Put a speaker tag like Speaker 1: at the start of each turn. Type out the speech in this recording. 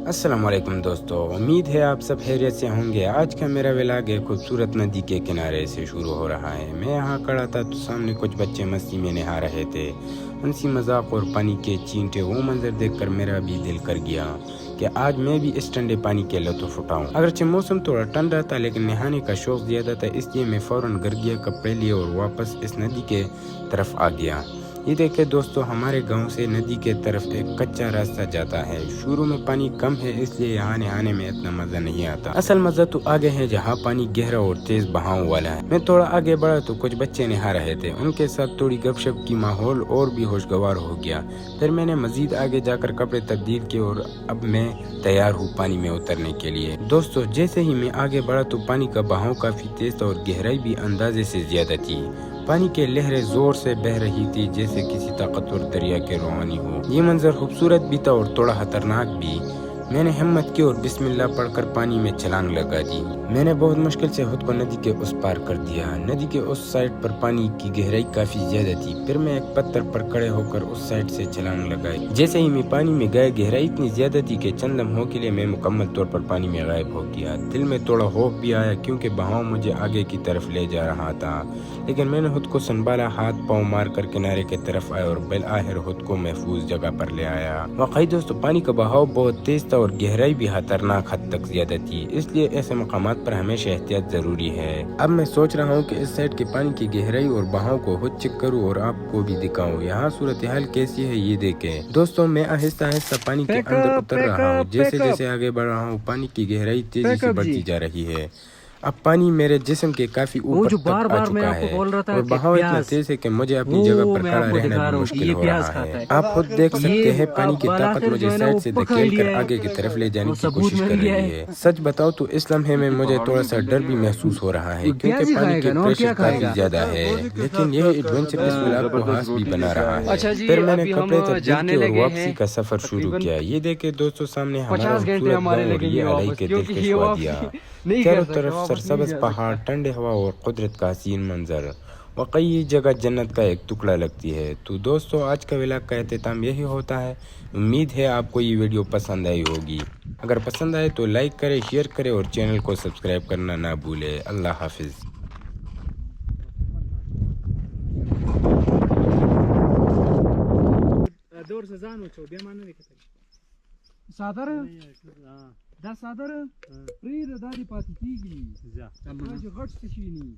Speaker 1: السلام علیکم دوستو، امید ہے آپ سب خیریت سے ہوں گے۔ آج کا میرا ولاگ ایک خوبصورت ندی کے کنارے سے شروع ہو رہا ہے۔ میں یہاں کھڑا تھا تو سامنے کچھ بچے مستی میں نہا رہے تھے۔ ہنسی مذاق اور پانی کے چینٹے، وہ منظر دیکھ کر میرا بھی دل کر گیا کہ آج میں بھی اس ٹھنڈے پانی کے لطف اٹھاؤں۔ اگرچہ موسم تھوڑا ٹھنڈا تھا لیکن نہانے کا شوق زیادہ تھا، اس لیے میں فوراً گھر گیا، کپڑے لیے اور واپس اس ندی کے طرف آ گیا۔ یہ دیکھیں دوستو، ہمارے گاؤں سے ندی کے طرف ایک کچا راستہ جاتا ہے۔ شروع میں پانی کم ہے اس لیے یہاں نہانے میں اتنا مزہ نہیں آتا۔ اصل مزہ تو آگے ہے جہاں پانی گہرا اور تیز بہاؤ والا ہے۔ میں تھوڑا آگے بڑھا تو کچھ بچے نہا رہے تھے، ان کے ساتھ تھوڑی گپ شپ کی، ماحول اور بھی خوشگوار ہو گیا۔ پھر میں نے مزید آگے جا کر کپڑے تبدیل کیے اور اب میں تیار ہوں پانی میں اترنے کے لیے۔ دوستو، جیسے ہی میں آگے بڑھا تو پانی کا بہاؤ کافی تیز تھا اور گہرائی بھی اندازے سے زیادہ تھی۔ پانی کے لہریں زور سے بہہ رہی تھی جیسے کسی طاقتور دریا کے روانی ہو۔ یہ منظر خوبصورت بھی تھا اور تھوڑا خطرناک بھی۔ میں نے ہمت کی اور بسم اللہ پڑھ کر پانی میں چھلانگ لگا دی۔ میں نے بہت مشکل سے خود کو ندی کے اس پار کر دیا۔ ندی کے اس سائڈ پر پانی کی گہرائی کافی زیادہ تھی۔ پھر میں ایک پتھر پر کھڑے ہو کر اس سائڈ سے چھلانگ لگائی۔ جیسے ہی میں پانی میں گیا، گہرائی اتنی زیادہ تھی کہ چند لمحوں کے لیے میں مکمل طور پر پانی میں غائب ہو گیا۔ دل میں تھوڑا خوف بھی آیا کیونکہ بہاؤ مجھے آگے کی طرف لے جا رہا تھا، لیکن میں نے خود کو سنبھالا، ہاتھ پاؤں مار کر کنارے کی طرف آیا اور بالآخر خود کو محفوظ جگہ پر لے آیا۔ واقعی دوستو، پانی کا بہاؤ بہت تیز تھا اور گہرائی بھی خطرناک حد تک زیادہ تھی، اس لیے ایسے مقامات پر ہمیشہ احتیاط ضروری ہے۔ اب میں سوچ رہا ہوں کہ اس سائڈ کے پانی کی گہرائی اور بہاؤ کو خود چیک کروں اور آپ کو بھی دکھاؤں یہاں صورتحال کیسی ہے۔ یہ دیکھیں دوستو، میں آہستہ آہستہ پانی کے اندر اتر رہا ہوں۔ جیسے جیسے آگے بڑھ رہا ہوں پانی کی گہرائی تیزی سے بڑھتی جا رہی ہے۔ اب پانی میرے جسم کے کافی اوپر تک آ چکا ہے اور بہاؤ اتنا تیز ہے کہ مجھے اپنی جگہ پر کھڑا رہنا بھی مشکل ہو رہا ہے۔ آپ خود دیکھ سکتے ہیں پانی کی طاقت مجھے سائڈ سے دھکیل کر آگے کی طرف لے جانے کی کوشش کر رہی ہے۔ سچ بتاؤ تو اس لمحے میں مجھے تھوڑا سا ڈر بھی محسوس ہو رہا ہے کیونکہ پانی کا پریشر کافی زیادہ ہے، لیکن یہ ایڈونچر اس ولاگ کو خاص بھی بنا رہا ہے۔ پھر میں نے کپڑے تبدیل کیے اور واپسی کا سفر شروع کیا۔ یہ دیکھیں دوستو، سامنے ہمارا خوبصورت گاؤں اور یہ علاقے کے دلکش وادیاں، چاروں طرف سرسبز پہاڑ، ٹھنڈے ہوا اور قدرت کا حسین منظر۔ واقعی یہ جگہ جنت کا ایک ٹکڑا لگتی ہے۔ تو دوستو، آج کا ولاگ کا اختتام یہی ہوتا ہے۔ امید ہے آپ کو یہ ویڈیو پسند آئی ہوگی۔ اگر پسند آئے تو لائک کریں، شیئر کریں اور چینل کو سبسکرائب کرنا نہ بھولیں۔ اللہ حافظ۔
Speaker 2: دور سے ځان وچو بیا ما نه دی کتل صادر دا صادر پرې د دادی پاتې کیږي چې غټ څه شي ني